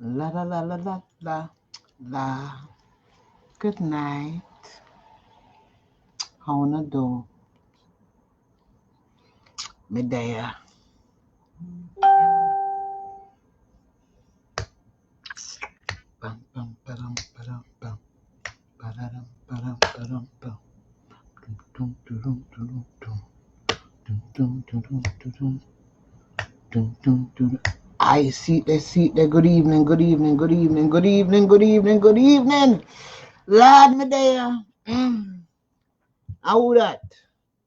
La la la la la la la. Good night. How wanna do? Medea. Bum bum ba-dum ba-dum bum. Ba-da-dum ba-dum ba-dum bum. Dum dum dum dum dum dum dum dum dum dum dum. Dun, dun, dun. I see there. Good evening, good evening, good evening, good evening, good evening, good evening. Lord, me there. How that?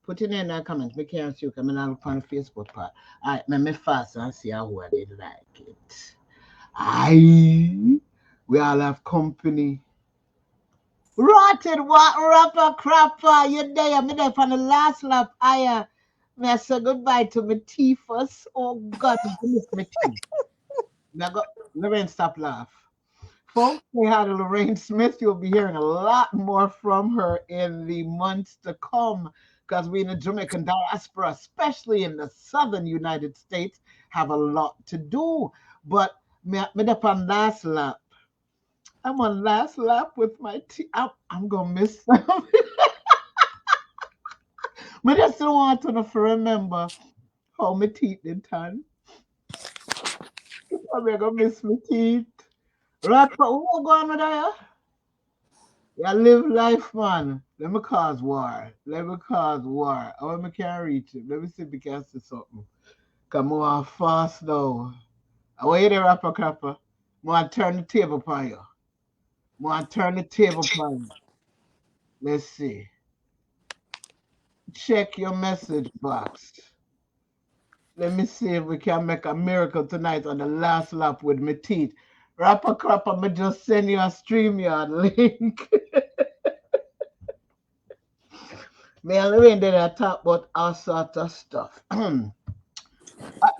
Put it in the comments. Me can't see you coming out on the Facebook part. All right, me fast and see how I did like it. We all have company. Rotted what rapper crapper, you there? Me there on the last lap. Me say goodbye to my teeth first. Oh God, I miss my teeth. Now go, Lorraine, stop laugh. Folks, say hi to Lorraine Smith. You'll be hearing a lot more from her in the months to come because we in the Jamaican diaspora, especially in the southern United States, have a lot to do. But me up on last lap. I'm on last lap with my teeth. I'm going to miss them. I just don't want to remember how my teeth did turn. I'm going to miss my teeth. Right, who going with that? Yeah, live life, man. Let me cause war. Let me cause war. I want me can reach it. Let me see if we can see something. Come on, fast now. I want you to rapper crapper. I want to turn the table upon you. I want to turn the table upon you. Let's see. Check your message box. Let me see if we can make a miracle tonight on the last lap with my teeth. Rapper crapper, me just send you a StreamYard link. Me and Lorraine did a talk about all sorts of stuff.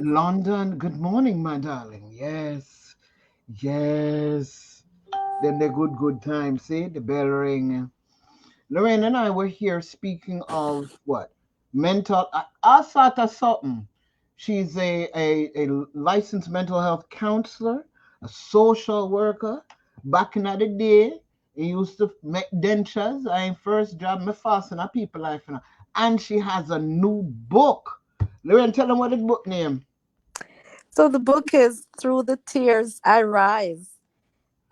London, good morning, my darling. Yes, yes. Then the good time. See the bell ring. Lorraine and I were here speaking of what mental, all sort of something. She's a licensed mental health counselor, a social worker. Back in the day, he used to make dentures. I first job me fast in a people life now. And she has a new book. Lorraine, tell them what the book name. So the book is Through the Tears I Rise.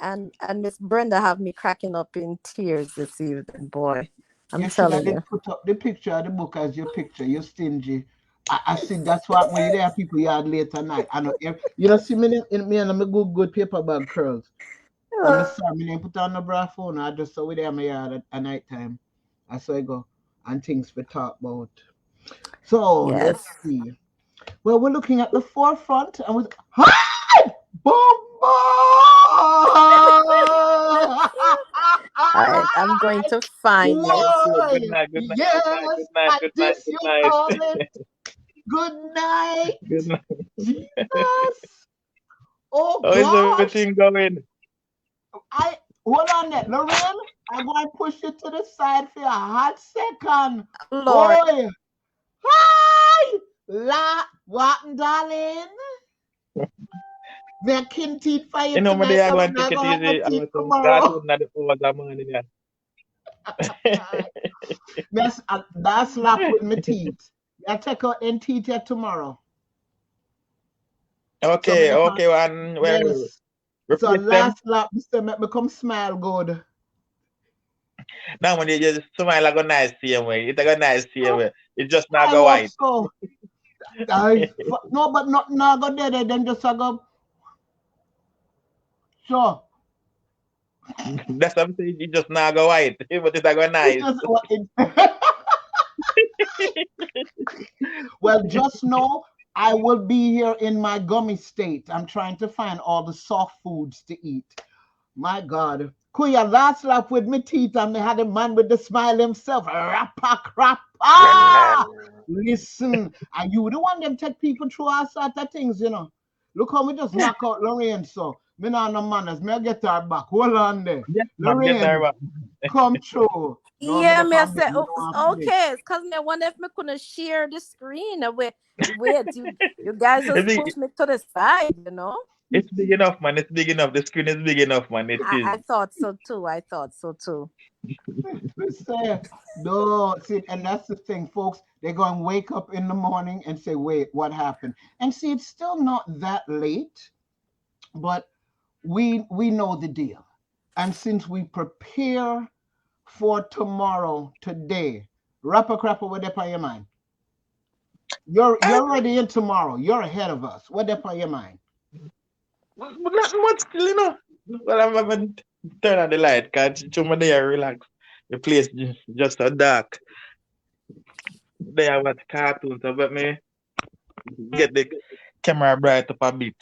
And Miss Brenda have me cracking up in tears this evening, boy. I'm You should have telling did you. put up the picture of the book as your picture. You're stingy. I see that's what when you there people yard late at night. I know you know see me in me and my good paper bag curls. I'm sorry, me didn't put on the bra phone. I just saw it there my yard at night time. I saw it go and things we talk about. So let's Yes. see. Well, we're looking at the forefront and with hi bomba. I'm going to find it. Good Why? night, good night, good night, good Yes, night, at good night, this good you night. call it good night. Good night. Jesus. Oh How is gosh. everything going? I hold on there. Lorraine, I'm going to push you to the side for a hot second. Lord. Oi. Hi. La what darling? Me kin teeth for you You know, tonight. they are I'm going to not take it gonna have no easy. I teeth want some tomorrow. cartoon at the hours of morning. Yeah. That's slap with my teeth. I take out them teeth here tomorrow. So me Okay, the pan- okay, and well, yes. So replace them. last lap, Mr. Make me come smile good. Now, when you just smile, I go nice same way. It's a go nice same way. It just not I go hope white. so. No, but not now go there. Then just I go. Sure. That's what I'm saying. It just not go white. But it's a go It nice. just well, just know I will be here in my gummy state. I'm trying to find all the soft foods to eat. My God. Kuya last lap with me teeth and they had a man with the smile himself. Rappa crappa. Listen. And you the one them take people through all sort of things, you know. Look how we just knock out Lorraine. So Me not no manners. Me get her back. Hold on there. Yes, man, get her Lorraine, back. come true. No, me Yeah, the me I family. say Me don't want to play. okay, cause me I wonder if me couldn't share the screen. Wait, you guys It's just big, push me to the side, you know. it's big enough, man. It's big enough. The screen is big enough, man. It is. I thought so too. I thought so too. We say, no, see, and that's the thing, folks. They're going to wake up in the morning and say, wait, what happened? And see, it's still not that late, but we know the deal. And since we prepare for tomorrow, today, rapper crapper, what up on your mind? You're already in tomorrow. You're ahead of us. What up on your mind? But not much still, you know. Well, I'm having turn on the light, cause chuma there relax. The place just so dark. They have watch cartoons, so let me get the camera bright up a bit.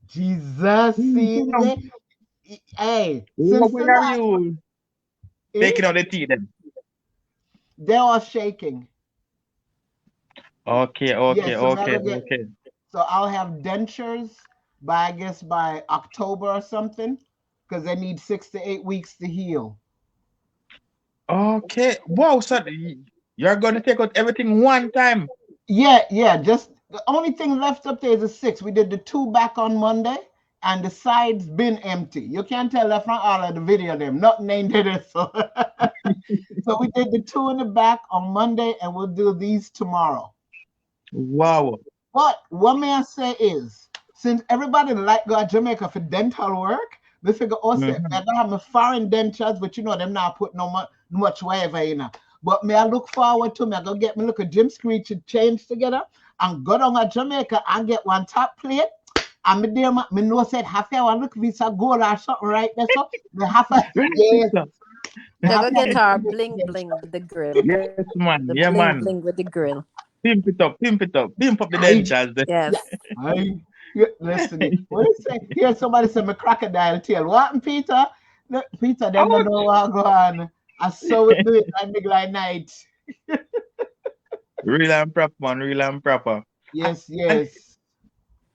Jesus, see, hey, since the When are last, you eh, taking out the tea then? they're all shaking. Okay, Yeah, okay, so now okay, they'll get, okay. so I'll have dentures by, I guess, by October or something, because they need 6 to 8 weeks to heal. Okay. Wow, so you're gonna take out everything one time. Yeah. Just the only thing left up there is a 6. We did the 2 back on Monday, and the sides been empty. You can't tell that from all of the video them. Nothing ain't did it. So, so we did the 2 in the back on Monday, and we'll do these tomorrow. Wow. But what may I say is, since everybody like go to Jamaica for dental work, we figure also Mhm. they're gonna have my foreign dentures, but you know them not put no much whatever in it. But me I look forward to me. I go get me look a Jim Screech and change together and go down to Jamaica and get one top plate. And me there, me know said half hour look visa gold or something right there. So me have a Really, yes, sister? me They're have gonna to get our bling have bling with the grill. Yes, man. The Yeah, bling man. bling with the grill. Pimp it up, pimp it up, pimp up the I dentures. yeah, Yes. I listen. What you say? Here somebody said my crocodile tail. What, Peter? Look, Peter, them don't Ouch! know what go on. I saw it do it like big like night. Real and proper, man. Real and proper. Yes, And yes.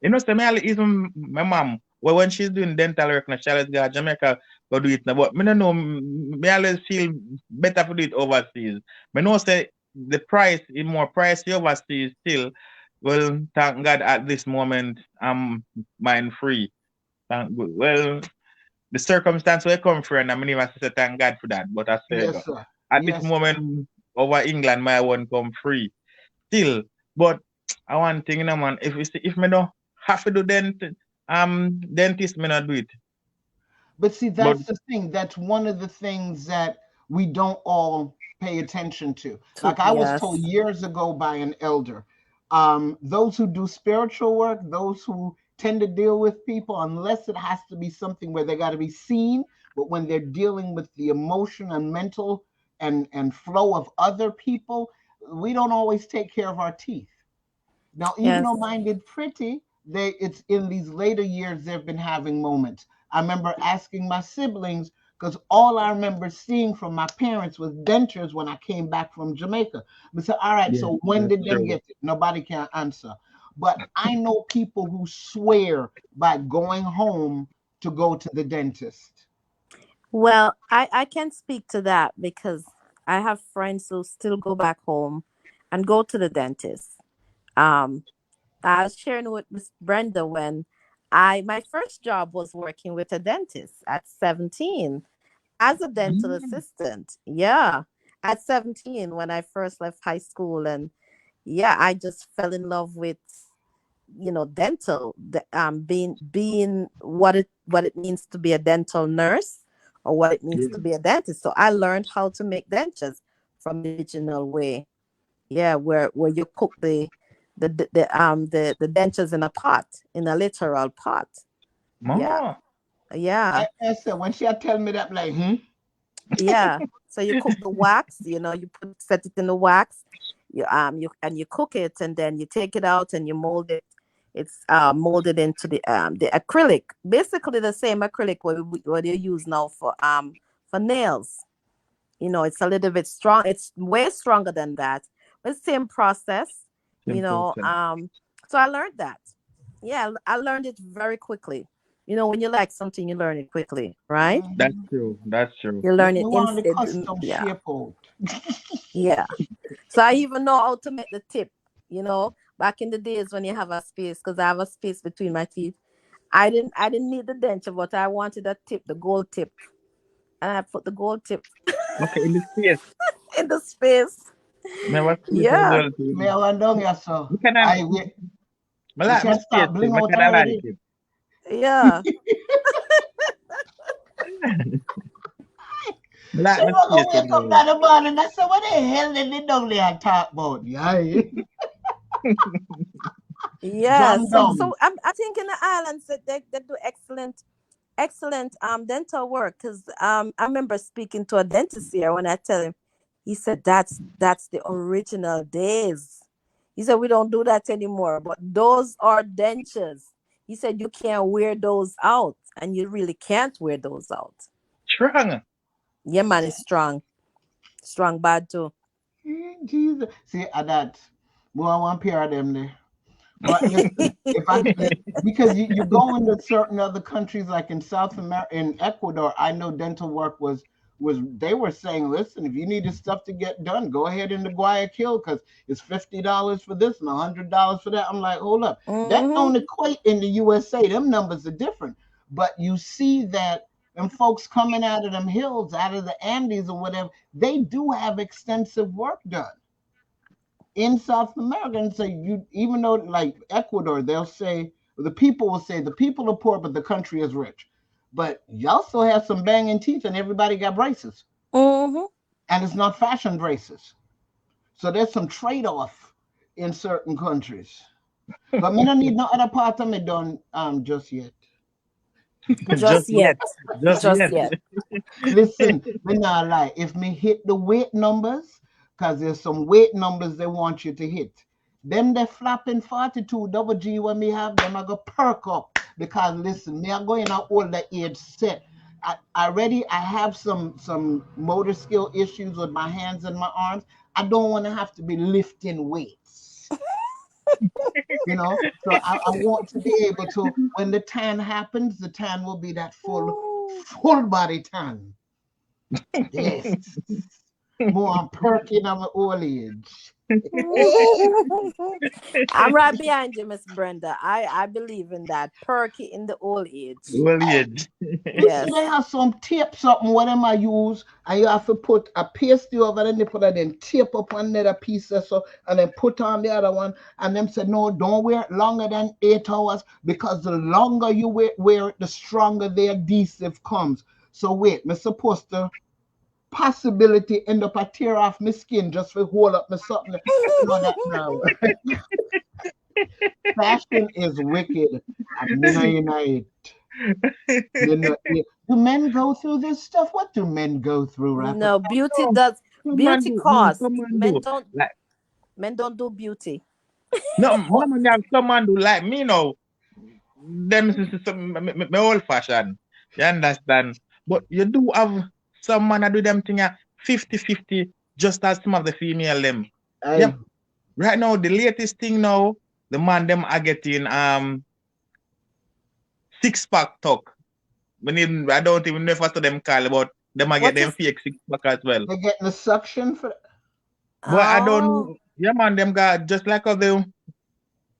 you know, so me always even my mom, well, when she's doing dental work, now she always go to Jamaica go do it now. But me don't know, me always feel better for do it overseas. Me know say the price is more pricey overseas still. Well, thank God at this moment I'm mine free. Thank good. Well, the circumstance where I come from, I mean, I say thank God for that. But I say Yes, sir. at this Yes, sir. moment over England, my one come free still. But I want thing, you know, man. If me no have to do dentist, me not do it. But see, But that's the thing. That's one of the things that we don't all pay attention to. Like I was told Yes. years ago by an elder, those who do spiritual work, those who tend to deal with people, unless it has to be something where they got to be seen, but when they're dealing with the emotion and mental and flow of other people, we don't always take care of our teeth. Now, even Yes. though mine did pretty, it's in these later years they've been having moments. I remember asking my siblings because all I remember seeing from my parents was dentures when I came back from Jamaica. We said, all right, yeah, so when that's did them true. get it? Nobody can answer. But I know people who swear by going home to go to the dentist. Well, I can speak to that because I have friends who still go back home and go to the dentist. Um, I was sharing with Miss Brenda when I my first job was working with a dentist at 17 as a dental Mm, assistant. Yeah, at 17 when I first left high school, and yeah, I just fell in love with dental, being what it means to be a dental nurse or what it means yeah, to be a dentist. So I learned how to make dentures from the original way. Yeah, where you cook the dentures in a pot, in a literal pot. Yeah, ma. yeah, I said, when she had tell me that, I'm like, yeah. So you cook the wax, you set it in the wax, you cook it, and then you take it out and you mold it. It's molded into the acrylic, basically the same acrylic what you use now for nails. It's a little bit strong. It's way stronger than that. But same process, you Simple know. sense. Um, so I learned that. Yeah, I learned it very quickly. You know, when you like something, you learn it quickly, right? That's true. That's true. You learn it You want the instant. custom Yeah, shape out. yeah. So I even know how to make the tip. You know, back in the days when you have a space, because I have a space between my teeth. I didn't need the denture, but I wanted a tip, the gold tip, and I put the gold tip Okay, in this case, in the space. me was space as Yeah, well too. Me I went down here, so You can I wait. me You like my can space start too. bling Me out can like already. it. yeah. Me like So my you gonna space wake up anyway. that morning and say, what the hell did they down there talk about? Yeah. Yeah, Jam so down. so I think in the islands that they do excellent dental work because I remember speaking to a dentist here when I tell him, he said that's the original days. He said we don't do that anymore, but those are dentures. He said you can't wear those out, and you really can't wear those out. Strong. Yeah, man, is strong bad too. Jesus. See, at that, more I want pair of them there. But listen, if I because you go into certain other countries like in South America, in Ecuador, I know dental work was they were saying, listen, if you need this stuff to get done, go ahead into Guayaquil because it's $50 for this and $100 for that. I'm like, hold up, that Hmm. don't equate in the USA. Them numbers are different, but you see that. And folks coming out of them hills, out of the Andes or whatever, they do have extensive work done in South America. And say you, even though like Ecuador, they'll say the people will say the people are poor, but the country is rich. But you also have some banging teeth, and everybody got braces, Hmm. and it's not fashion braces. So there's some trade off in certain countries. But me don't need no other part of me done just yet. Just Just yet. yet, Just just yet. yet. Listen, me not lie. If me hit the weight numbers, because there's some weight numbers they want you to hit. Them they flapping 42 double G when me have them, I go perk up. Because listen, me are going out older age set. I have some motor skill issues with my hands and my arms. I don't want to have to be lifting weights. So I want to be able to, when the tan happens, the tan will be that full body tan. Yes. More I'm perking on my old age. I'm right behind you, Miss Brenda. I believe in that. Perky in the old age. Well, yet. You see, they Yes. have some tape, something, whatever I use, and you have to put a pasty over the nipple and then tape up another piece or so, and then put on the other one. And them said, no, don't wear it longer than 8 hours because the longer you wear it, the stronger the adhesive comes. So wait, I'm supposed to possibility end up a tear off my skin just for hold up my something. No, that now. Fashion is wicked. And me know you know it. Do men go through this stuff? What do men go through, Rapper? No, beauty No, does some man beauty do. No, cost. some man Men do. don't Like, men don't do beauty. no, mama, have some man do like me now. Them is some me old fashioned. You understand? But you do have some man that do them thing at 50-50, just as some of the female them. Hey, Yep. Right now, the latest thing now, the man them are getting 6-pack talk. I don't even know if that's what them call about them are get What them is fake 6-pack as well. they're getting the suction for. But I don't oh know. Yeah, man, them got just like how the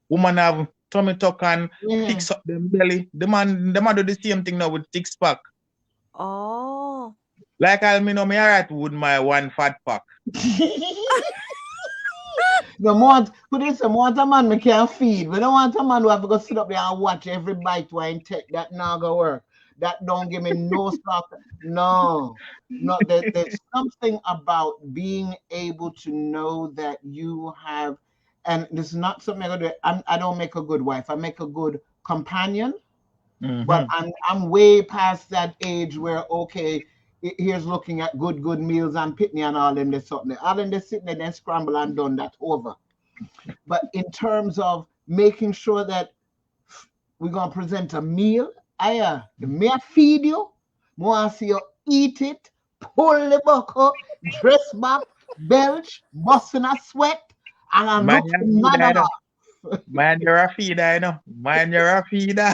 woman have tummy tuck and Yeah. fix up them belly. The man do the same thing now with 6-pack. oh Like I me know me alright with my one fat pack. The more put this, the more a man me can feed. We don't want a man who have to go sit up there and watch every bite when take. That not gonna work. That don't give me no stuff. No, no. There's something about being able to know that you have, and this is not something I do. I don't make a good wife. I make a good companion. But Mm-hmm. I'm way past that age where okay, here's looking at good meals and pitney and all them there's something. All them they sitting there then scramble and done that over. But in terms of making sure that we're gonna present a meal, the me I feed you, more see you eat it, pull the buckle, dress back, belch, busting a sweat, and I'm Man, you have looking to do none of that. Man, you're a feeder, you know. Man, you're a feeder.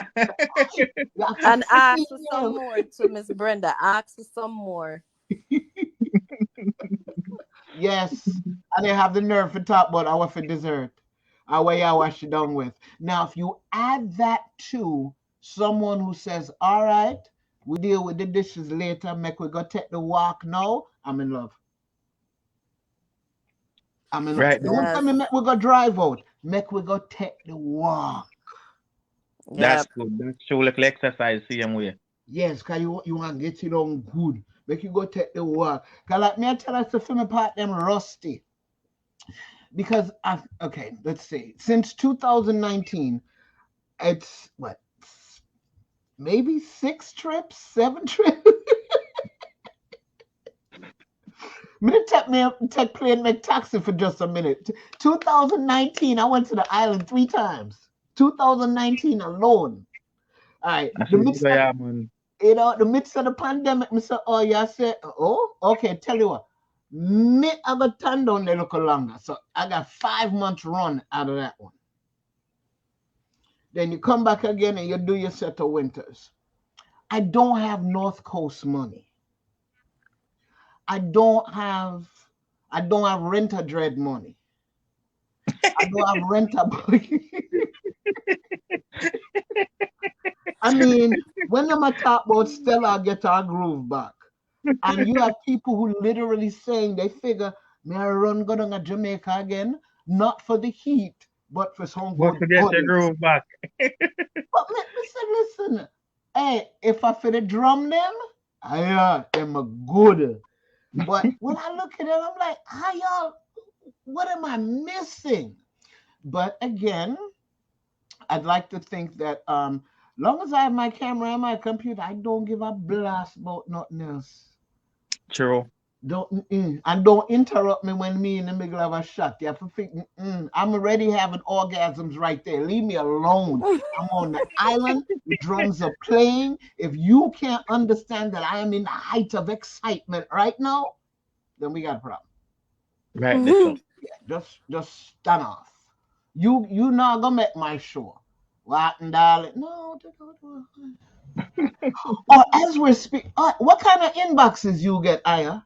You have to And ask feed for some them. more to Miss Brenda. Ask for some more. Yes, and they have the nerve to talk about our for dessert. Our I wash it down with. Now, if you add that to someone who says, "All right, we deal with the dishes later. Make we go take the walk now." I'm in love. I'm in love. Right there. Don't tell Yes. me make we go drive out. Make we go take the walk. Yep. That's good. That's show little exercise, same way. Yes, cause you want to get it on good. Make you go take the walk. Cause like me, I tell us the film part them rusty. Because okay, let's see. Since 2019, it's what, maybe 6 trips, 7 trips. Take plane, make taxi for just a minute. 2019, I went to the island 3 times. 2019 alone. All right, I feel good, yeah, man. the midst of the pandemic, me say, oh, yeah, I said, oh, okay, tell you what, me I got turn down a little longer. So I got 5 months run out of that one. Then you come back again and you do your set of winters. I don't have North Coast money. I don't have renter dread money. I don't have renter money. I mean, when I'm talk about Stella get our groove back, and you have people who literally saying they figure may I run go down to Jamaica again, not for the heat, but for some But good to get your body. groove back. But listen, hey, if I for the drum them, I am a good. But when I look at it, I'm like, how y'all, what am I missing? But again, I'd like to think that long as I have my camera and my computer, I don't give a blast about nothing else. True. And don't interrupt me when me in the middle of a shot. You have to think, I'm already having orgasms right there. Leave me alone. I'm on the island. The drums are playing. If you can't understand that I am in the height of excitement right now, then we got a problem. Right there, so. Yeah, just stand off. You not gonna make my show. What and darling? No. Or as we're speaking, what kind of inboxes you get, Aya?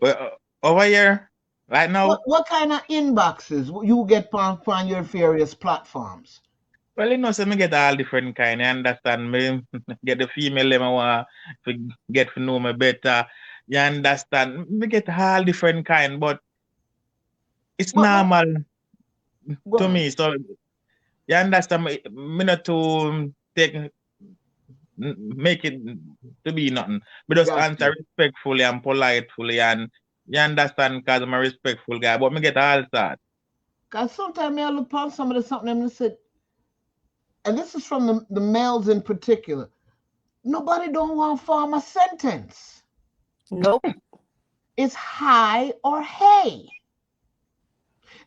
Well, over here, right now, What kind of inboxes you get on your various platforms? well, you know, so me get all different kind. You understand me? Get the female them I want to get to know me better. You understand? Me get all different kind, but it's What normal go to on. me. So you understand me? Me not to make it to be nothing. Me just Got answer you. respectfully and politely, and you understand because I'm a respectful guy. But me get all that. Cause sometimes I look upon some of the something and I said, and this is from the males in particular. Nobody don't want to form a sentence. Nope. It's hi or hey.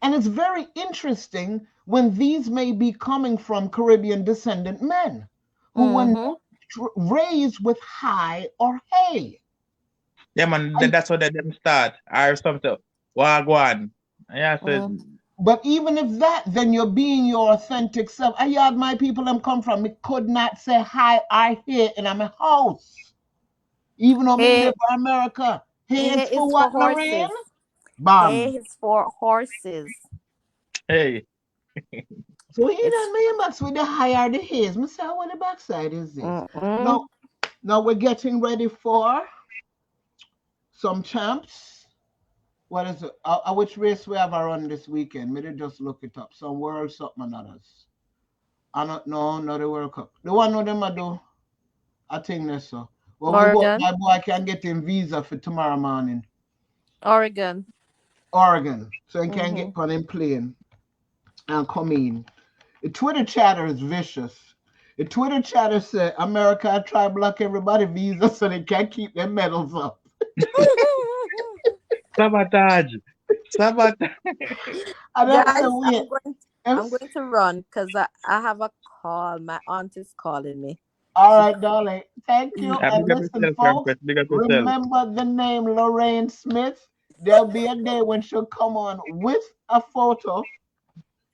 And it's very interesting when these may be coming from Caribbean descendant men who were Mm-hmm. not raised with hi or hey. Yeah, man. And, That's how they them start or something. Wagwan. Yeah, so Mm. but even if that, then you're being your authentic self. I yard my people them come from. Me could not say hi, I here in my house. Even though me live Hey, in America. Hey, hey it's for is for what, Lorraine? horses. Hay Bam. is for horses. hey. So he It's done me inbox with the higher the haze. Me say, what the backside is this? mm-mm. Now we're getting ready for some champs. What is it? Which race we have a run this weekend? Maybe just look it up. Some world something and others. I don't know, not the World Cup. The one of them I do, I think that's so. Well, we hope Oregon. my boy can get him visa for tomorrow morning. Oregon. Oregon. So he can Mm-hmm. get on him plane and come in. The Twitter chatter is vicious. The Twitter chatter said America try block everybody visa so they can't keep their medals up. Sabotage. Sabotage. And I said, Guys, wait. I'm going to run because I have a call. My aunt is calling me. All She right, darling. Thank you. yeah. And Big up listen, yourself, folks, Crumpet. Big up yourself. remember the name Lorraine Smith. There'll be a day when she'll come on with a photo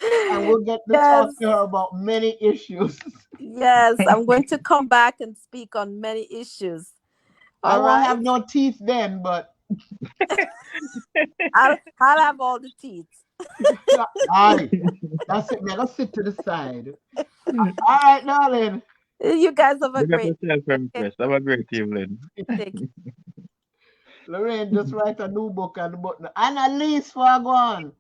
And we'll get to Yes, talk to her about many issues. yes. I'm going to come back and speak on many issues. I All won't right. have no teeth then, but I'll have all the teeth. aye, that's it, man. Let's sit to the side. All right, darling. You guys have a Big up great yourself, day. Empress. Have a great evening. Take Lorraine just write a new book on the button. Annalise, Wagwan.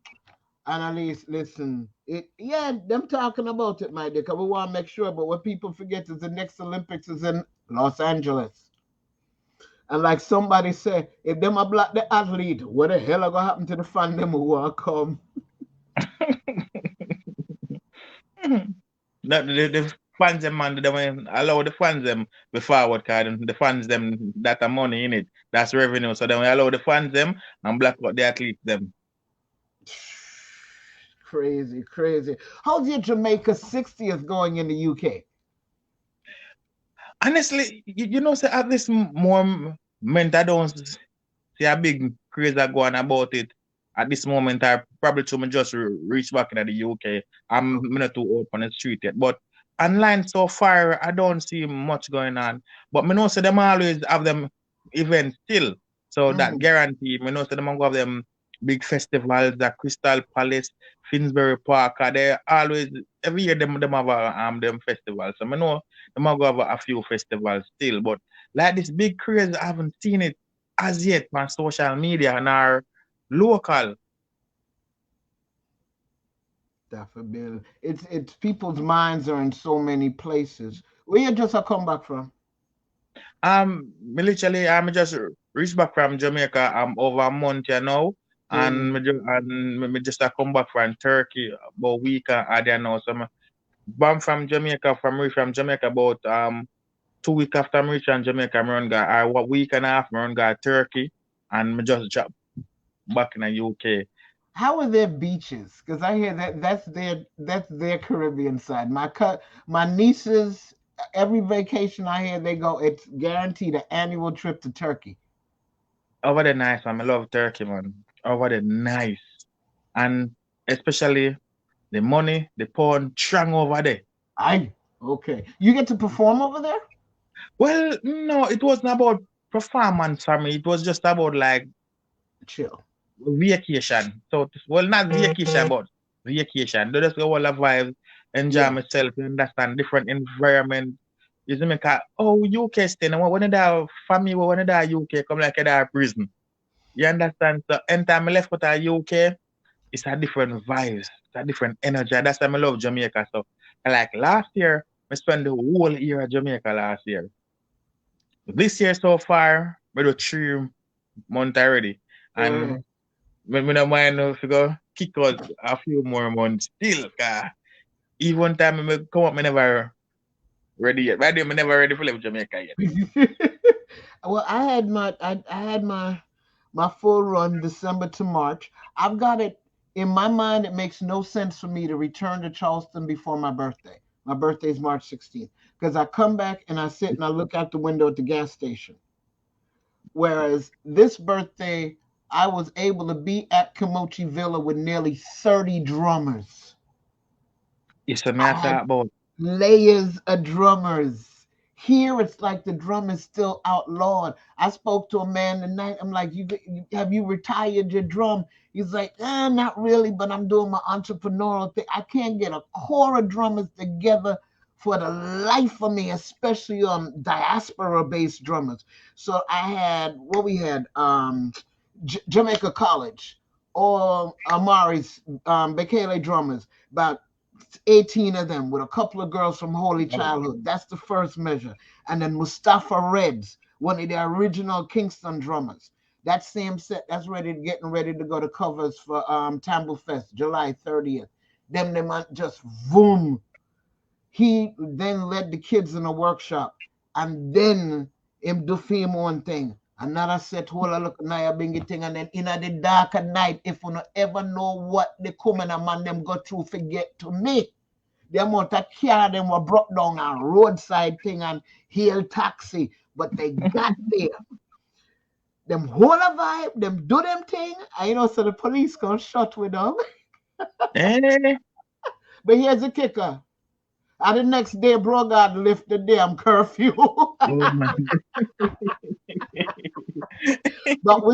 Annalise, listen. Them talking about it, my dear, because we want to make sure, but what people forget is the next Olympics is in Los Angeles. And like somebody said, if them a black the athlete, what the hell are gonna happen to the fan them who want to come? The fans them, man, they don't allow the fans them be forward card, the fans them that are money in it. That's revenue. So then we allow the fans them and black out the athletes them. Crazy, crazy. How's your Jamaica 60th going in the UK? Honestly, you know, say at this moment I don't see a big craze that going about it. At this moment, I probably to me just reach back in the UK. I'm not too old on the street yet, but online so far, I don't see much going on. But me know say them always have them events still, so that guarantee. Me know say them go have them big festivals, the Crystal Palace, Finsbury Park. They always every year them have them festivals. So me know them go have a few festivals still, but like this big craze, I haven't seen it as yet on social media and our local. Daffodil. It's people's minds are in so many places. Where you just a come back from? Me literally, I'm just reached back from Jamaica. I'm over a month here now, and me just a come back from Turkey about a week and there now. So I'm born from Jamaica, reach from Jamaica about 2 weeks after I'm reach from Jamaica. I'm run got a week and a half. I run got Turkey, and me just drop back in the UK. How are their beaches? Because I hear that's their Caribbean side. My nieces, every vacation I hear they go, it's guaranteed an annual trip to Turkey. Over the nice, man. I love Turkey, man. Over the nice, and especially the money, the pound, strong over there. Okay. You get to perform over there? Well, no, it wasn't about performance for me. It was just about like Chill. vacation. So, well, not vacation, but vacation. Do just go all the vibes, enjoy Yeah. myself, understand different environment. You see me, UK stay. Now, when that family, when that UK come like that prison. You understand? So, anytime I left for the UK, it's a different vibes, it's a different energy. That's why I love Jamaica. So, like last year, I spent the whole year at Jamaica last year. This year so far, we do 3 months already. And when we don't mind if we go kick out a few more months still. Even time I come up, I never ready yet. By the way, I never ready for leave Jamaica yet. Well, I had my full run December to March. I've got it in my mind. It makes no sense for me to return to Charleston before my birthday. My birthday is March 16th because I come back and I sit and I look out the window at the gas station. Whereas this birthday, I was able to be at Kimochi Villa with nearly 30 drummers. It's a I matter had about layers of drummers. Here it's like the drum is still outlawed. I spoke to a man tonight. I'm like, have you retired your drum? He's like, not really, but I'm doing my entrepreneurial thing. I can't get a core of drummers together for the life of me, especially diaspora based drummers. So I had what we had Jamaica College or Amari's Bekele drummers, about 18 of them with a couple of girls from Holy Childhood. That's the first measure. And then Mustafa Reds, one of the original Kingston drummers. That same set, that's getting ready to go to covers for Tamble Fest, July 30th. Them just boom. He then led the kids in a workshop and then him do film one thing. Another set whole look naya bingy thing, and then in the dark at night, if you not ever know what the coming a man them go through, forget to me. The amount of car them were brought down on roadside thing and hail taxi, but they got there. Them whole a vibe, them do them thing, and so the police come shot with them. eh? But here's the kicker. The next day, bro, God lift the damn curfew. Oh man. but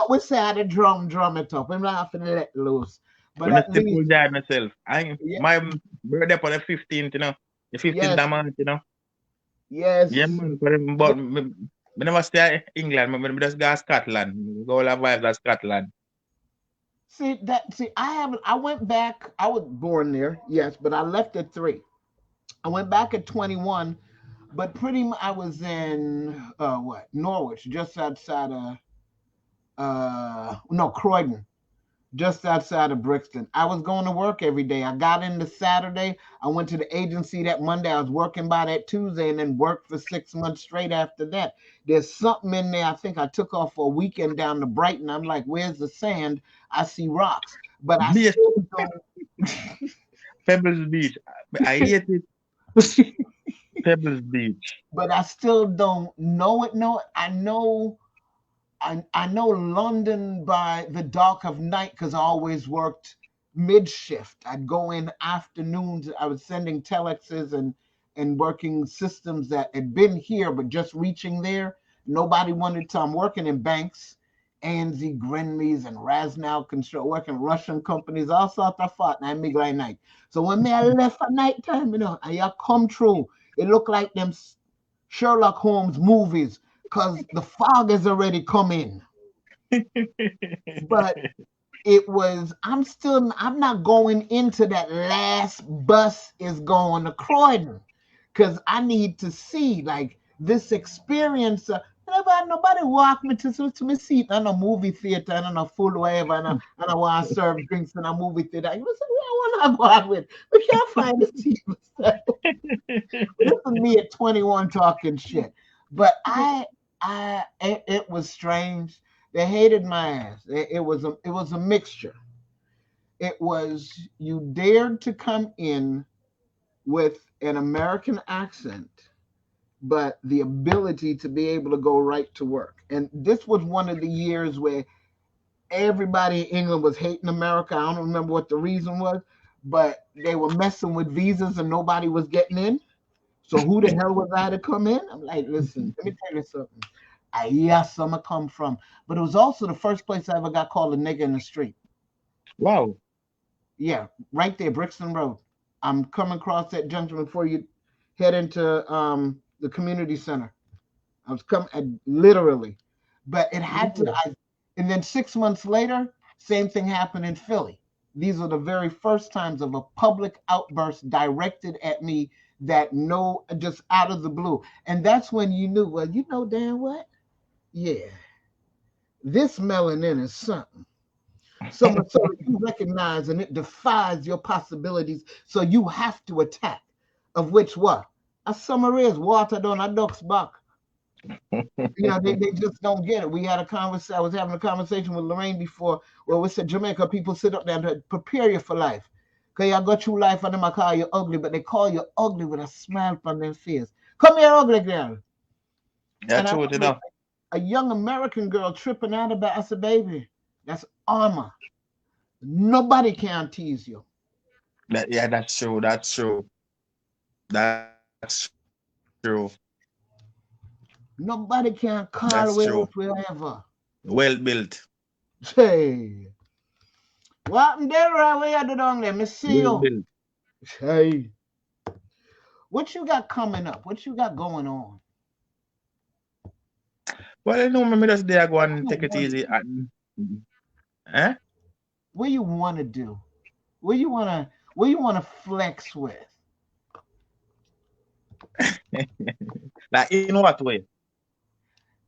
we say how the drum it up. I'm not having to let loose. But When I at still least, pull down myself. yeah, My birthday on the 15th, The 15th yes, of month, Yeah, yes. man. But me never stay in England. Me just go to Scotland. Go all the vibes of Scotland. I went back. I was born there, yes, but I left at 3. I went back at 21, but pretty much I was in Norwich, just outside of no, Croydon, just outside of Brixton. I was going to work every day. I got in the Saturday. I went to the agency that Monday. I was working by that Tuesday and then worked for 6 months straight after that. There's something in there. I think I took off for a weekend down to Brighton. I'm like, where's the sand? I see rocks. But I Beach, still don't. Pebbles Beach. I hate it. Pebbles Beach. But I still don't know it. No, I know London by the dark of night because I always worked mid shift. I'd go in afternoons. I was sending telexes and working systems that had been here but just reaching there. Nobody wanted to. I'm working in banks, ANZ, Grenleys, and Rasnow Construct, working Russian companies, all sorts of fought, and I make like night. So when I left at night time, I come true. It looked like them Sherlock Holmes movies because the fog has already come in. But I'm not going into that last bus is going to Croydon because I need to see like this experience. Nobody walk me to my seat in a movie theater and a full whatever and I want to serve drinks in a movie theater. I want to go out with. We can't find a seat. This is me at 21 talking shit. But it was strange. They hated my ass. It was a mixture. It was you dared to come in with an American accent, but the ability to be able to go right to work. And this was one of the years where everybody in England was hating America. I don't remember what the reason was, but they were messing with visas and nobody was getting in. So who the hell was I to come in? I'm like, listen, let me tell you something. Yes, I'm gonna come from. But it was also the first place I ever got called a nigga in the street. Wow. Yeah, right there, Brixton Road. I'm coming across that junction before you head into the community center. I was coming literally, but it had to. And then 6 months later, same thing happened in Philly. These are the very first times of a public outburst directed at me that just out of the blue. And that's when you knew, well, you know damn what? Yeah, this melanin is something. So much so that you recognize and it defies your possibilities. So you have to attack. Of which what? A summer is water down a duck's back. They just don't get it. We had a conversation. I was having a conversation with Lorraine before where we said Jamaica people sit up there and prepare you for life. Because you got through life and them call you ugly, but they call you ugly with a smile on their face. Come here, ugly girl. That's true, A young American girl tripping out about us, a baby. That's armor. Nobody can tease you. That's true. That's true. That's true. Nobody can call away forever. Well built. Hey. What there where you do down there? Me see you. Built. Hey. What you got coming up? What you got going on? Well, me just there go and take it easy. What you want to do? What you want to flex with? Like in what way?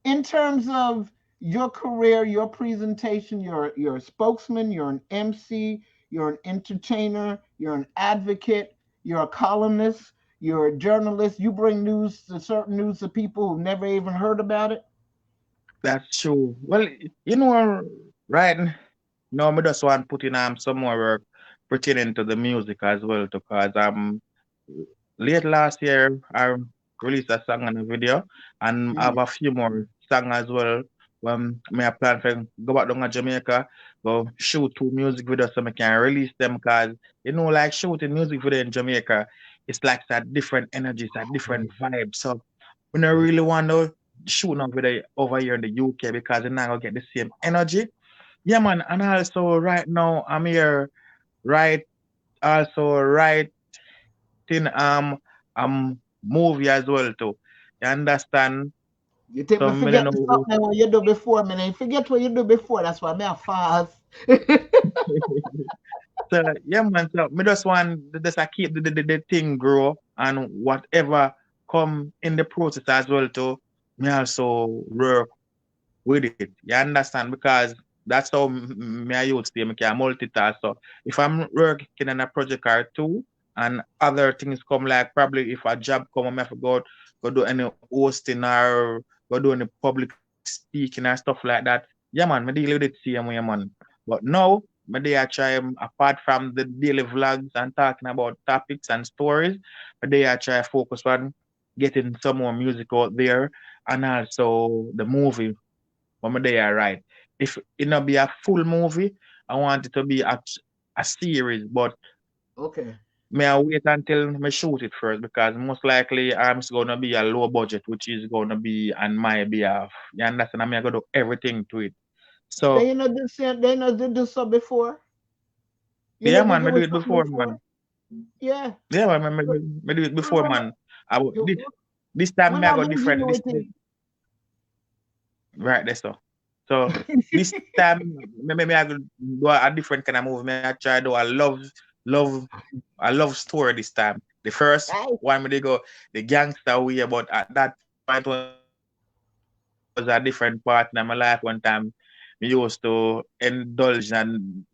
In terms of your career, your presentation, you're a spokesman, you're an MC, you're an entertainer, you're an advocate, you're a columnist, you're a journalist. You bring certain news to people who've never even heard about it. That's true. Well, right now, I just want to put in some more work pertaining to the music as well, because late last year I released a song and a video, and I have a few more songs as well. When I plan to go back down to Jamaica, go shoot 2 music videos so I can release them because like shooting music video in Jamaica, it's like that different energy, it's a different vibe. So we don't really want to shoot no video over here in the UK because you're not gonna get the same energy. Yeah, man. And also right now I'm here writing movie as well too. You understand? You think So me me don't forget the know. something what you do before, man. You forget what you do before. That's why me a fast. So yeah, man. So me just want just keep the thing grow and whatever come in the process as well too. Me also work with it. You understand? Because that's how me I use to me can multitask. So if I'm working on a project or two and other things come like probably if a job come I have to go do any hosting or go do any public speaking and stuff like that. Yeah man, me deal with it same way man. But now me they are trying apart from the daily vlogs and talking about topics and stories, but they are trying to focus on getting some more music out there and also the movie when they are right. If it not be a full movie, I want it to be a series, but Okay. may I wait until me shoot it first because most likely I'm gonna be a low budget, which is gonna be on my behalf. You understand? I'm gonna do everything to it. So They know this. They know did this so before. You yeah, know did man, do me do it it something before, before. man. Yeah. Yeah, man, me do it before, Remember, man. I would, you- this time we're me I not go gonna give different. you This with it. right there, so this time maybe I go do a different kind of movie. Me I try do love a love story this time. The first Right. one they go the gangster way, but at that point was a different part in my life. One time me used to indulge and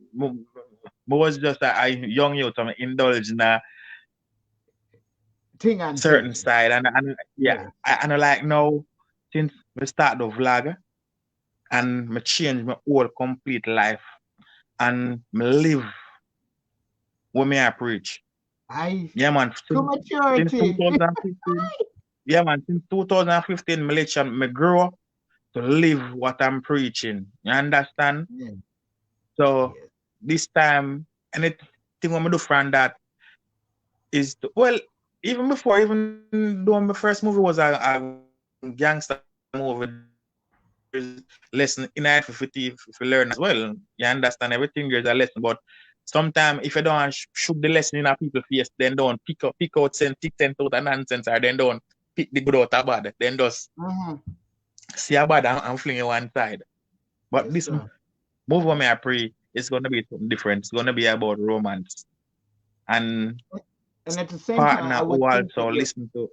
was just a young youth. So I indulge in a Thing and certain thing. side, and yeah, Yeah. I like now since we start the vlog and me change my whole complete life and me live what me I preach. I Yeah, man. to Since maturity. 2015. Yeah, man. Since 2015, me grow to live what I'm preaching. You understand? Yeah. So Yeah. this time, anything what me do from that is well, even though my first movie was a gangster movie, there's lesson in it if you learn as well. You understand everything there's a lesson, but sometimes if you don't shoot the lesson in a people face, then don't pick out pick 10 out of nonsense or then don't pick the good out of bad. Then just Mm-hmm. see a bad and fling it one side. But Yes, this sir. move on me I pray it's gonna be something different. It's gonna be about romance and And at the same time, I partner would who think that also your listen to.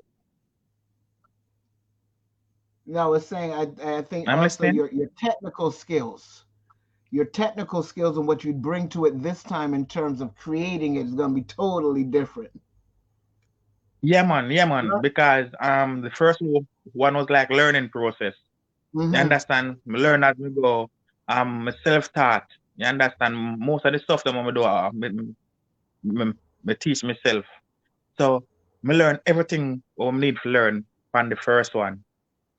no, I was saying I think I'm also listening. your technical skills and what you bring to it this time in terms of creating it is going to be totally different. Yeah, man. Right. Because the first one was like learning process. You Mm-hmm. understand? Me learn as me go. Me self-taught. You understand? Most of the stuff that I do, me, me teach myself. So me learn everything what I need to learn from the first one.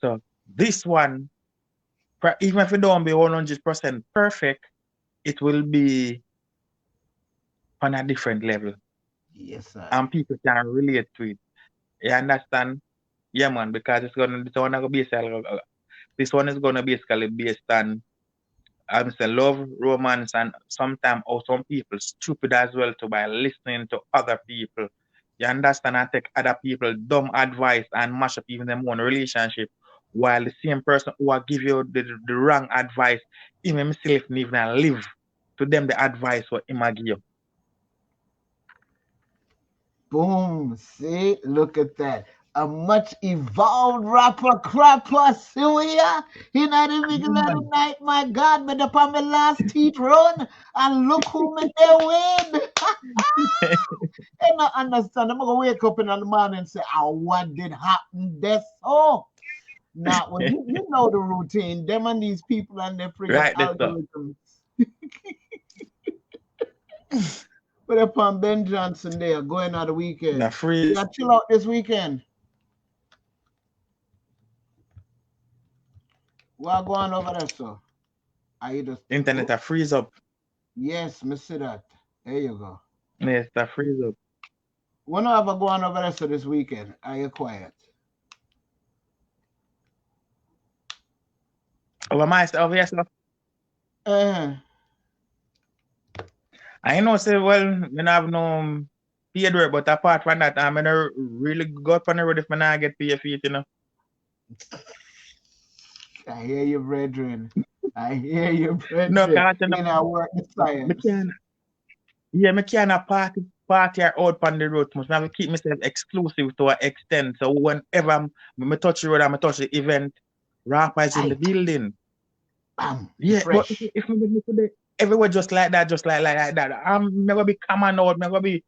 So this one, even if it don't be 100% perfect, it will be on a different level, Yes, and I. people can relate to it. You understand? Yeah, man. Because this one is gonna basically based on I'm saying love, romance, and sometimes or some people stupid as well to by listening to other people. You understand? And take other people dumb advice and mash up even their own relationship. While the same person who will give you the wrong advice, even himself even live to them the advice what him a give you. Boom. See, look at that. A much evolved rapper crapper Suya. He not even Yeah, let man. night, my God, but upon my last teeth run and look who me they win. I not understand. I'm gonna wake up in the morning and say, "Oh, what did happen?" That's all. Not when you know the routine. Them and these people and their friggin' Right, that's so. algorithms. But upon Ben Johnson there going out the Na weekend. You freeze. gotta chill out this weekend. What going over there, sir? Are you just Internet oh, a freeze up. Yes, me see that. There you go. Yes, that freeze up. When I ever go on over there so this weekend? Are you quiet? Over yourself. Uh, I know say well, me not have no paid work, but apart from that, I'm gonna really go up on the road if me not get paid for it, you know. I hear you, brethren. I hear you, No, brethren. cause you know, In our work in me science. can yeah, me can a party or out on the road. Must have to keep myself exclusive to an extent. So whenever me touch the road and me touch the event, rapper is in the Tight. building. Bam. Yeah, but Fresh. if me go today, everywhere just like that, just like that. I'm never be common out, never be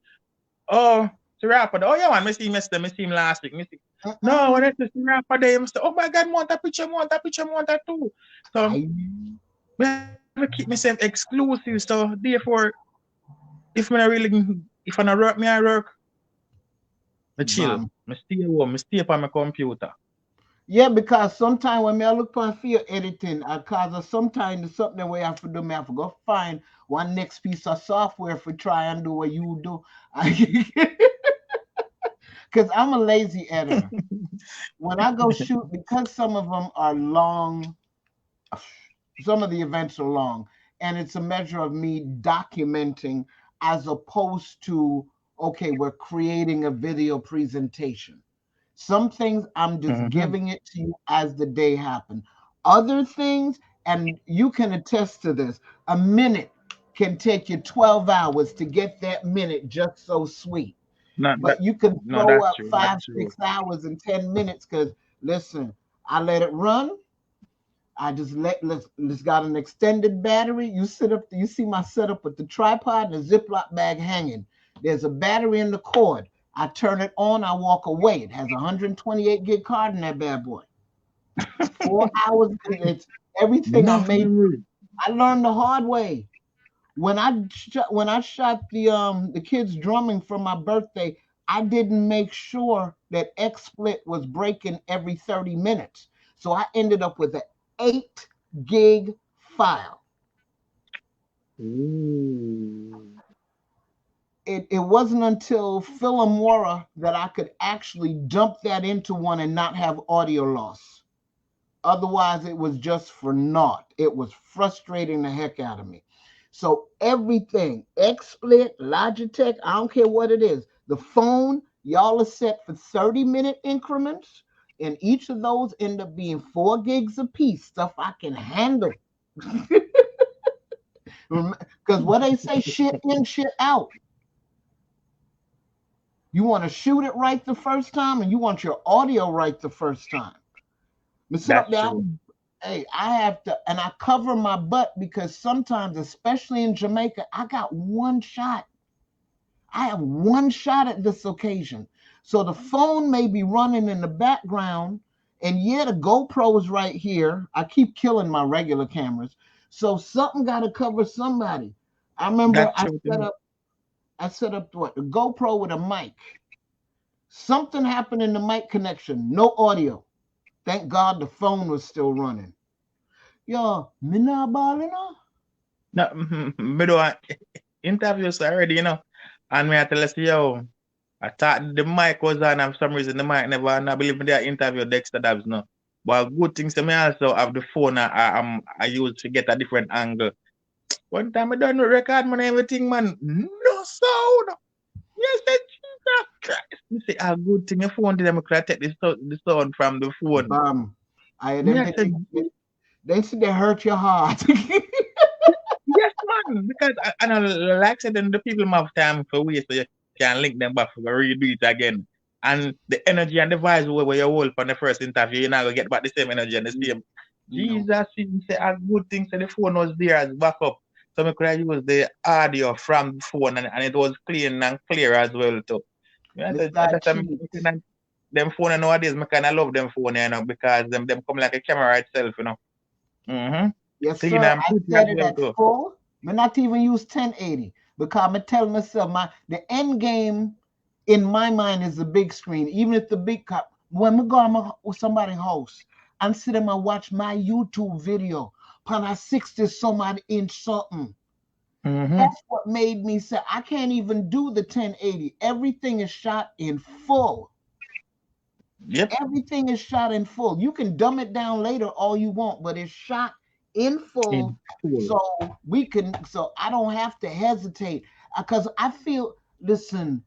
oh the rapper. Oh yeah man, me see him last week. Me see. No, when Uh-uh. I see the rapper there, I say, oh my god, want a picture, want a picture, want that too. So I me have to keep myself exclusive. So therefore, if me not really if I not work, me I work. Me chill. bam. Me stay home. Me stay up on my computer. Yeah, because sometimes when I look for fear editing, cause sometimes it's something where I have to do, me have to go find one next piece of software for try and do what you do. Because I'm a lazy editor. When I go shoot, because some of them are long, some of the events are long, and it's a measure of me documenting as opposed to, okay, we're creating a video presentation. Some things I'm just Mm-hmm. giving it to you as the day happened. Other things, and you can attest to this, a minute can take you 12 hours to get that minute just so sweet. Not that. But you can No, throw that's up true. That's five, true. 6 hours in 10 minutes because listen, I let it run. I just let's got an extended battery. You sit up, you see my setup with the tripod and a Ziploc bag hanging. There's a battery in the cord. I turn it on, I walk away. It has a 128 gig card in that bad boy. 4 hours, it's everything I Enough made. memory. I learned the hard way. When I shot the kids drumming for my birthday, I didn't make sure that XSplit was breaking every 30 minutes. So I ended up with an 8 gig file. Ooh. It wasn't until Filmora that I could actually dump that into one and not have audio loss. Otherwise, it was just for naught. It was frustrating the heck out of me. So everything, XSplit, Logitech, I don't care what it is. The phone, y'all are set for 30-minute increments, and each of those end up being 4 gigs a piece, stuff I can handle. Because what they say, shit in, shit out. You want to shoot it right the first time, and you want your audio right the first time. But sit up That's there. true. Hey, I have to, and I cover my butt because sometimes, especially in Jamaica, I got one shot. I have one shot at this occasion. So the phone may be running in the background, and yeah, the GoPro is right here. I keep killing my regular cameras. So something got to cover somebody. I remember That's true. You know. I set up what? The GoPro with a mic. Something happened in the mic connection, no audio. Thank God the phone was still running. Yo, Mina Balina? No, me do a interviews already, you know. And me I tell us, yo, I thought the mic was on and for some reason the mic never on. I believe me they interview Dexter Dabbs no. But good things to me also have the phone I use to get a different angle. One time I done record man everything man. No sound. Yes, the Jesus Christ. Me say a good thing your phone did I take the sound from the phone. Bam. I Me them I said they see they hurt your heart. yes, man. Because and I like I said, then the people have time for ways so you can link them back for redo it again. And the energy and the vibes where you hold from the first interview, you're not gonna get back the same energy and the same. No. Jesus, he say a good thing. So the phone was there as backup. So I could use the audio from the phone and it was clean and clear as well too. Yeah, Miss that that's cheat. them phone nowadays. I kind of love them phone, you know, because them come like a camera itself, you know. Mm-hmm. Yes, Clean sir. and I pretty as set it well at too. full. May not even use 1080 because I'm telling myself the end game in my mind is the big screen. Even if the big cup, when we go with somebody house, I'm sitting and watch my YouTube video on a 60 some odd inch something. That's what made me say I can't even do the 1080. Everything is shot in full. Yep. Everything is shot in full. You can dumb it down later all you want, but it's shot in full. So so I don't have to hesitate because I feel, listen,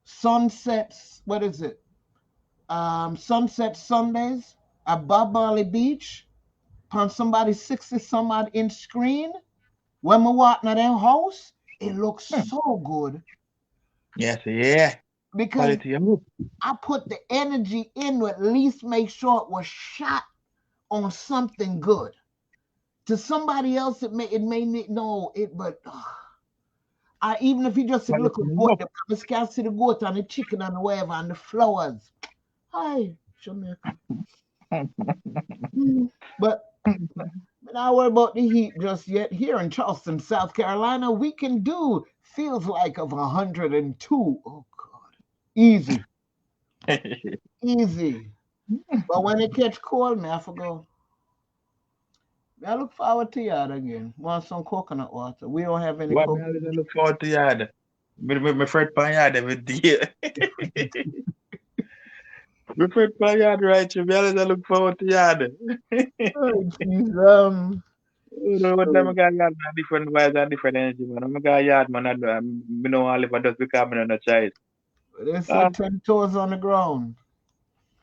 sunsets, what is it? Sunset Sundays at Bob Marley Beach on somebody's 60 some odd inch screen. When we walk in their house, it looks so good. Yes, yeah. Because Quality. I put the energy in to at least make sure it was shot on something good. To somebody else, it may need no it, but even if you just look at goat, the scarce the goat and the chicken and the whatever and the flowers. Hi, Jamaica. But not worry about the heat just yet. Here in Charleston, South Carolina, we can do feels like of 102. Oh God, easy, easy. But when it catch cold, man, I forgot. I look forward to y'all again. Want some coconut water? We don't have any What me coconut. always look forward to yard. Me friend pan yard every day. Me friend pan yard right you. Me always look forward to yard. Oh, geez, You know what time I got yard man, different vibes and different energy, man. I'm got yard man and me know all if I just become no child. they said 10 toes on the ground.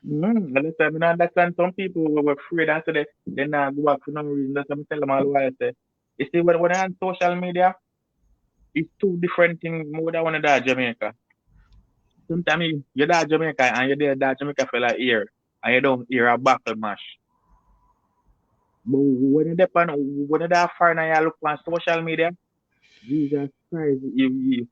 That's why I mean, understand some people were afraid after they not go back for no reason. That's what I tell them all why I say. You see, when they're on social media, it's two different things more than one of that Jamaica. Sometimes you're that Jamaica and you're there that Jamaica fella here and you don't hear a buckle mash. But when you're there when you're that far and you look on social media, Jesus Christ, you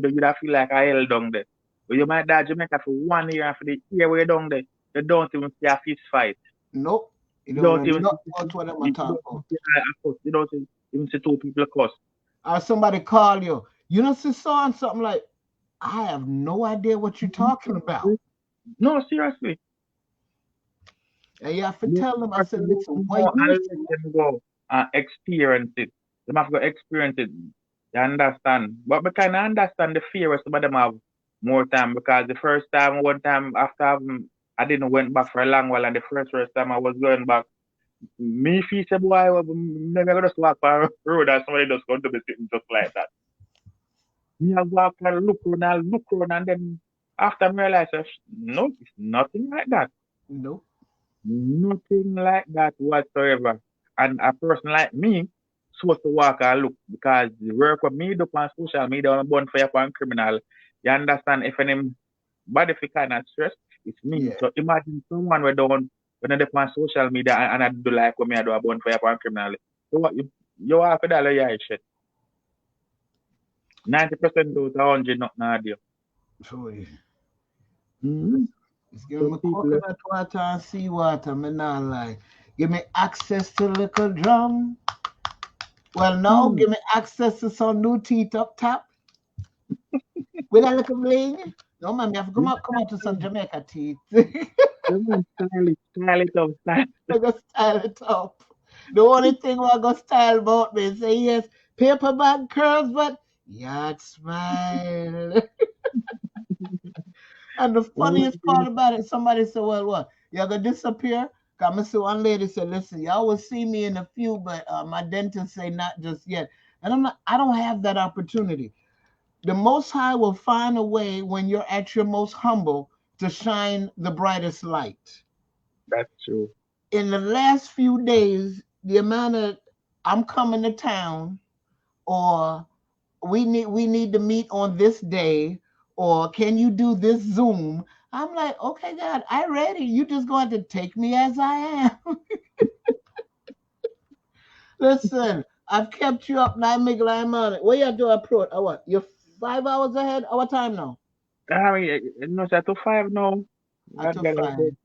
don't feel like I held down there. But you might that Jamaica for 1 year and for the year where you're down there, you don't even see a fist fight. Nope. You You don't don't know even not see, what I'm you talking don't about. see a cuss. You don't even see two people cuss. Or somebody call you. You know, see on something like, I have no idea what you're talking about. No, seriously. And you have to You tell them, I said, person listen, don't what know you and let see? them go and experience it. They have to go experience it. You understand? But we kind of understand the fear of some of them have more time because the first time, one time after I didn't went back for a long while, and the first time I was going back, me feel say boy, I was never gonna just walk by the road and somebody just going to be sitting just like that. Me I walk and look around, and then after I realize, no, it's nothing like that. Nope. Nothing like that whatsoever. And a person like me supposed to walk and look because the work with me do on social media on bonfire for criminal. You understand if any body fi kind of stress, it's me. Yeah. So imagine someone we don't when they on social media and I do like when me I do a bonfire for criminal. So what you walk with that yeah shit. 90% do 100 not nadia. So, yeah. Mm-hmm. Just give me Some people coconut water and seawater. Me not lie. Give me access to little drum. Well, no, mm, give me access to some new teeth up top. With a little bling. No, man, me have to come out to some Jamaica teeth. style it up, style. I go style it up. The only thing I go style about me is say yes, paper bag curls, but yard smile. And the funniest part about it, somebody said, well, what? You're going to disappear? Come and see one lady said, listen, y'all will see me in a few, but my dentist say not just yet. And I'm not, I don't have that opportunity. The Most High will find a way when you're at your most humble to shine the brightest light. That's true. In the last few days, the amount of I'm coming to town or we need to meet on this day or can you do this Zoom? I'm like, okay, God, I ready. You just going to take me as I am. Listen, I've kept you up now. Make line on it. What you do approach? What? You're 5 hours ahead? Our time now? I mean, no, set to 5 now. I I've took got a five. bit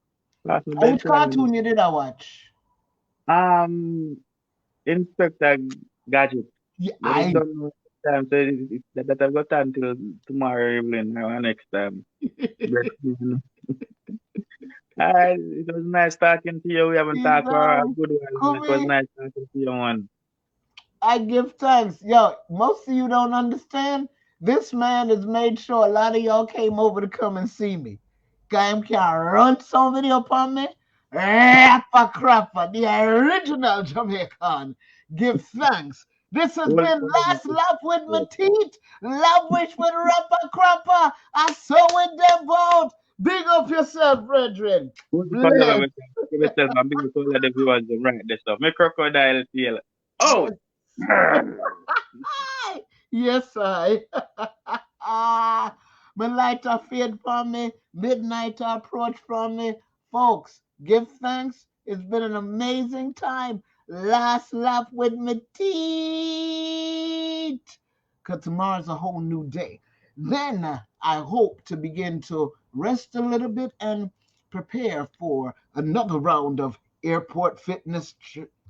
past my Which bedtime. cartoon you did I watch? Um, Inspector Gadget. Yeah, But it's done no time, so that I've got time till tomorrow evening or next time. But, it was nice talking to you. We haven't talked for a good while, man. come It was in. nice talking to you, man. I give thanks. Yo, most of you don't understand. This man has made sure a lot of y'all came over to come and see me. Guy can run some video upon me. Rapper crapper, the original Jamaican. Give thanks. This has been Last Laugh with my teeth. Labbrish with rapper crapper. I saw with them both. Big up yourself, brethren. Bless. The viewers them right this stuff. My crocodile feel. Oh, Yes, I. Light a fade from me, midnight approach from me. Folks, give thanks. It's been an amazing time. Last laugh with my teeth. Because tomorrow's a whole new day. Then I hope to begin to rest a little bit and prepare for another round of airport fitness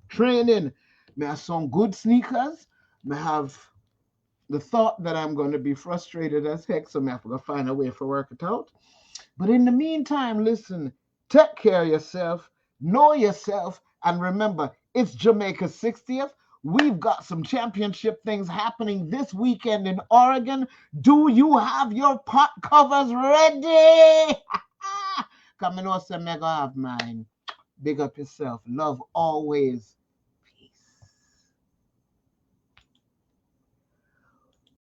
training. May I have some good sneakers. May I have the thought that I'm going to be frustrated as heck, so I'm going to find a way to work it out. But in the meantime, listen, take care of yourself, know yourself, and remember, it's Jamaica's 60th. We've got some championship things happening this weekend in Oregon. Do you have your pot covers ready? Come and also, mega have mine. Big up yourself. Love always.